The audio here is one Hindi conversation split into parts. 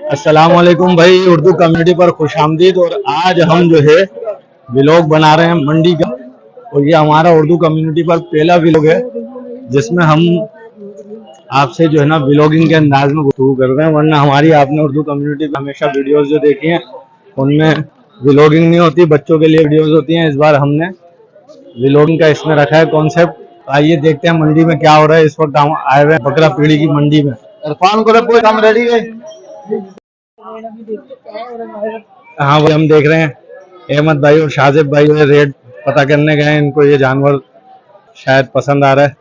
अस्सलाम वालेकुम भाई, उर्दू कम्युनिटी पर खुशामदीद। और आज हम जो है व्लॉग बना रहे हैं मंडी का। और ये हमारा उर्दू कम्युनिटी पर पहला व्लॉग है जिसमें हम आपसे जो है ना व्लॉगिंग के अंदाज में गुफ्तगू कर रहे हैं। वरना हमारी आपने उर्दू कम्युनिटी पर हमेशा वीडियोस जो देखी हैं उनमें व्लॉगिंग नहीं होती, बच्चों के लिए वीडियोस होती हैं। इस बार हमने व्लॉगिंग का इसमें रखा है कॉन्सेप्ट। आइए देखते हैं मंडी में क्या हो रहा है। इस वक्त हम आए हुए हैं बकरा पीढ़ी की मंडी में। इरफान को पूरे काम रेडी है। हाँ भाई, हम देख रहे हैं अहमद भाई और शाजिब भाई जो रेट पता करने गए हैं। इनको ये जानवर शायद पसंद आ रहा है।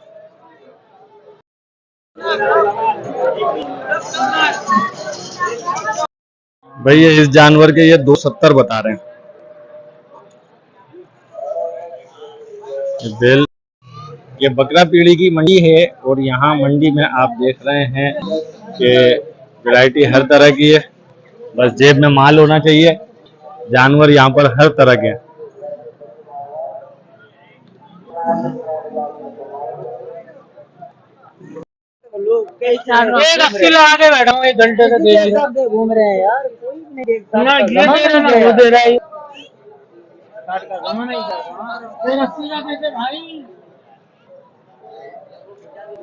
भाई ये इस जानवर के ये 270 बता रहे हैं। बिल ये बकरा पीढ़ी की मंडी है और यहाँ मंडी में आप देख रहे हैं कि वैरायटी हर तरह की है। बस जेब में माल होना चाहिए। जानवर यहाँ पर हर तरह के हैं। एक अस्सी लगा के बैठा हूँ, 1 घंटे से देख घूम रहे हैं यार। कोई नहीं देखता ना, ये दे रहा है भाई।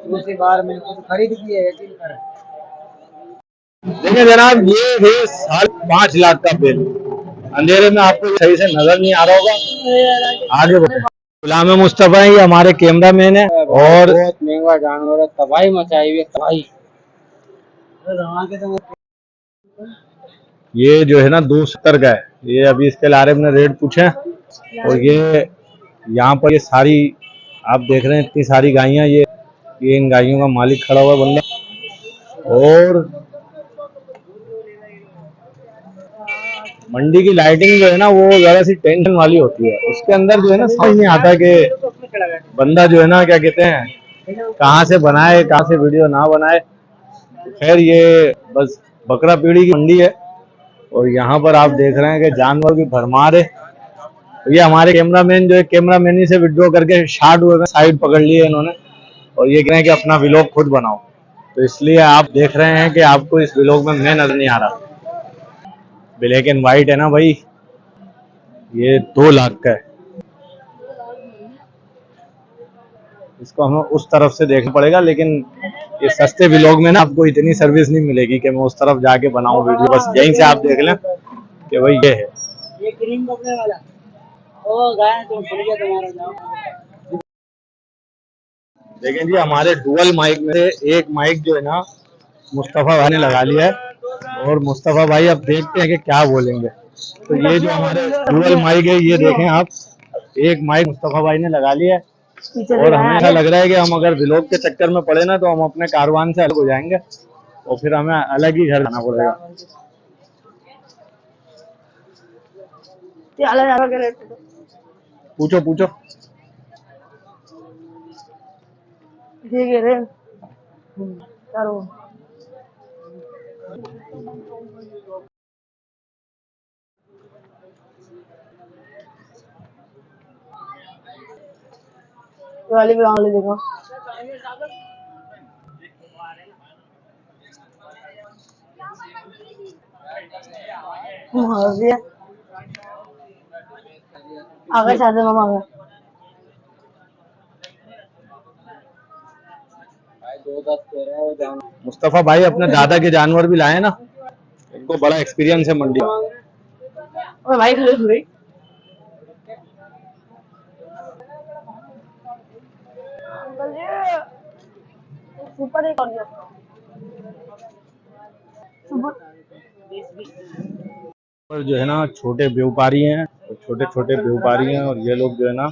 दूसरी बार मैंने खुद खरीद की है। देखिए जनाब, ये है 5.5 लाख का बिल। अंधेरे में आपको सही से नजर नहीं आ रहा होगा। आगे बढ़े। गुलाम मुस्तफा ये हमारे कैमरा मैन है और बहुत महंगा जानवर है, तबाही मचाई हुई है, तबाही। ये जो है ना 270 का है। ये अभी इसके लारे में रेट पूछे और ये यहाँ पर ये सारी आप देख रहे हैं इतनी सारी गायें। ये इन गायों का मालिक खड़ा हुआ बंदा। और मंडी की लाइटिंग जो है ना वो जरा सी टेंशन वाली होती है। उसके अंदर जो है ना समझ नहीं आता कि बंदा जो है ना क्या कहते हैं कहाँ से बनाए कहाँ से वीडियो ना बनाए। खैर ये बस बकरा पीढ़ी की मंडी है और यहाँ पर आप देख रहे हैं कि जानवर की भरमार है। ये हमारे कैमरामैन जो है कैमरामैनी से विड्रॉ करके शार्ट हुए साइड पकड़ लिए इन्होंने और ये कह रहे हैं कि अपना व्लॉग खुद बनाओ। तो इसलिए आप देख रहे हैं कि आपको इस व्लॉग में मैं नजर नहीं आ रहा। ब्लैक एंड व्हाइट है ना भाई। ये 2 लाख का है। इसको हमें उस तरफ से देखना पड़ेगा, लेकिन ये सस्ते व्लॉग में ना आपको इतनी सर्विस नहीं मिलेगी कि मैं उस तरफ जाके बनाऊं वीडियो। बस यहीं से आप देख लें कि भाई ये है। ये क्रीम कपड़े वाला ओ गाय तो खुल गया तुम्हारा जाओ। देखें जी, हमारे डुअल माइक में से एक माइक जो है ना मुस्तफा भाई ने लगा लिया है और मुस्तफा भाई अब देखते हैं कि क्या बोलेंगे। तो ये जो हमारे डुअल माइक है ये देखें आप, एक माइक मुस्तफा भाई ने लगा लिया है। और हमें ऐसा लग रहा है कि हम अगर व्लॉग के चक्कर में पड़े ना तो हम अपने कारवान से अलग हो जाएंगे और फिर हमें अलग ही घर जाना पड़ेगा। पूछो पूछो। वाली भी आंगली देखो। आगे सादे मामा आगे। मुस्तफा भाई अपने दादा के जानवर भी लाए ना, इनको बड़ा एक्सपीरियंस है मंडी का। ओए भाई खड़े खड़े अंकल जी सुपर एक और सुपर पर जो है ना छोटे व्यापारी हैं, छोटे छोटे व्यापारी हैं और ये लोग जो है ना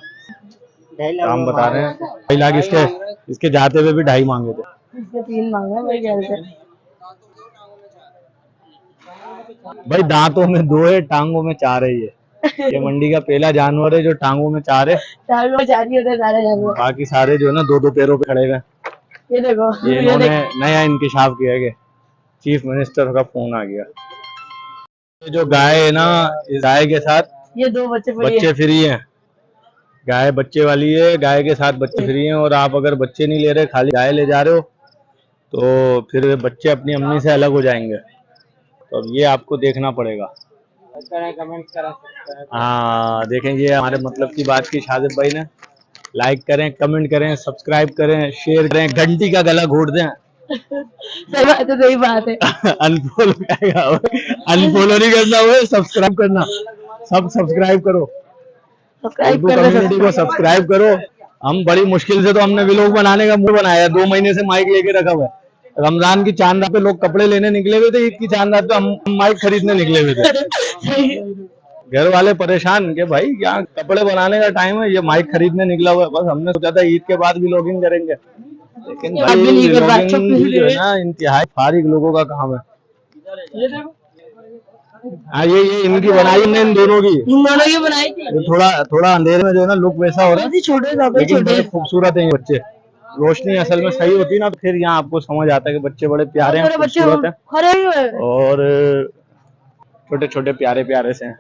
काम बता रहे हैं। 2.5 लाख इसके जाते हुए भी 2.5 मांगे थे। इसके 3 मांगे मेरे ख्याल से। भाई दांतों में 2 है, टांगों में 4 है। ये मंडी का पहला जानवर है जो टांगों में 4 है। टांगों में 4 ही होते सारे जानवर। बाकी सारे जो है ना 2-2 पैरों पे खड़े हुए। ये देखो ये इन्होंने नया इंकशाफ किया है कि चीफ मिनिस्टर का फोन आ गया। ये जो गाय है ना, इस गाय के साथ ये 2 बच्चे फ्री हैं। गाय बच्चे वाली है, गाय के साथ बच्चे फ्री हैं। और आप अगर बच्चे नहीं ले रहे, खाली गाय ले जा रहे हो तो फिर बच्चे अपनी अम्मी से अलग हो जाएंगे। तो अब ये आपको देखना पड़ेगा। कमेंट करा। हाँ देखें, ये हमारे मतलब की बात की शादिब भाई ने। लाइक करें, कमेंट करें, सब्सक्राइब करें, शेयर करें, घंटी का गला घोट दें। सही बात है, सही बात है। अनफॉलो अनफॉलो नहीं करना, हुए सब्सक्राइब करना। सब सब्सक्राइब करो, सब्सक्राइब उर्दू कर दो, कम्युनिटी को सब्सक्राइब करो। हम बड़ी मुश्किल से तो हमने व्लॉग बनाने का मूड बनाया, 2 महीने से माइक लेके रखा हुआ है। रमजान की चांद रात पे लोग कपड़े लेने निकले हुए थे, ईद की चांद रात पे हम माइक खरीदने निकले हुए थे। घर वाले परेशान कि भाई यहाँ कपड़े बनाने का टाइम है, ये माइक खरीदने निकला हुआ है। बस हमने सोचा था ईद के बाद भी व्लॉगिंग करेंगे, लेकिन अब भी नहीं कर पाए, व्लॉगिंग भी जो है ना इंतहाई फारिग लोगों का काम है। हाँ ये इनकी बनाई हमने, इन दोनों की, इन दोनों की बनाई थी। ये थोड़ा अंधेरे में जो है ना लुक वैसा हो रहा है, छोटे लेकिन बड़े खूबसूरत हैं ये बच्चे। रोशनी असल में सही होती है ना, तो फिर यहाँ आपको समझ आता है कि बच्चे बड़े प्यारे हैं, खूबसूरत हैं और छोटे छोटे प्यारे प्यारे से हैं।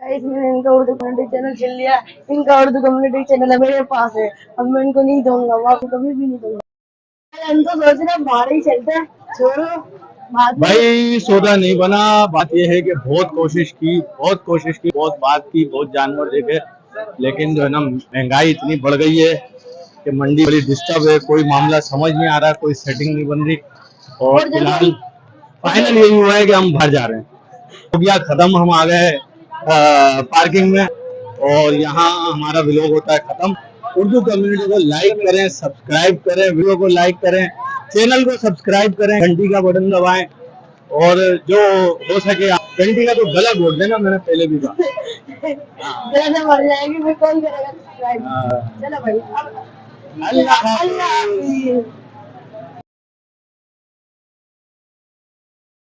मैंने इनका उर्दू कम्युनिटी चैनल छीन लिया। इनका उर्दू कम्युनिटी चैनल है मेरे पास है, अब मैं इनको नहीं दूंगा, वापस कभी भी नहीं दूंगा। हम तो सोच रहे हैं बाहर ही चलते हैं, छोड़ो बाद में। भाई सौदा नहीं बना। बात यह है कि बहुत कोशिश की, बहुत बात की, बहुत जानवर देखे, लेकिन जो है ना महंगाई इतनी बढ़ गई है कि मंडी बड़ी डिस्टर्ब है, कोई मामला समझ नहीं आ रहा, कोई सेटिंग नहीं बन रही। और फिलहाल फाइनल यही हुआ है कि हम बाहर जा रहे हैं। हो गया खत्म, हम आ गए पार्किंग में और यहाँ हमारा व्लॉग होता है खत्म। उर्दू कम्युनिटी को लाइक करें, सब्सक्राइब करें, वीडियो को लाइक करें, चैनल को सब्सक्राइब करें, घंटी का बटन दबाएं और जो हो सके घंटी का तो गला घोट देना, मैंने पहले भी कहा। गला से मर जाएगी, फिर कौन करेगा सब्सक्राइब। चलो भाई, अल्लाह हाफ़िज़।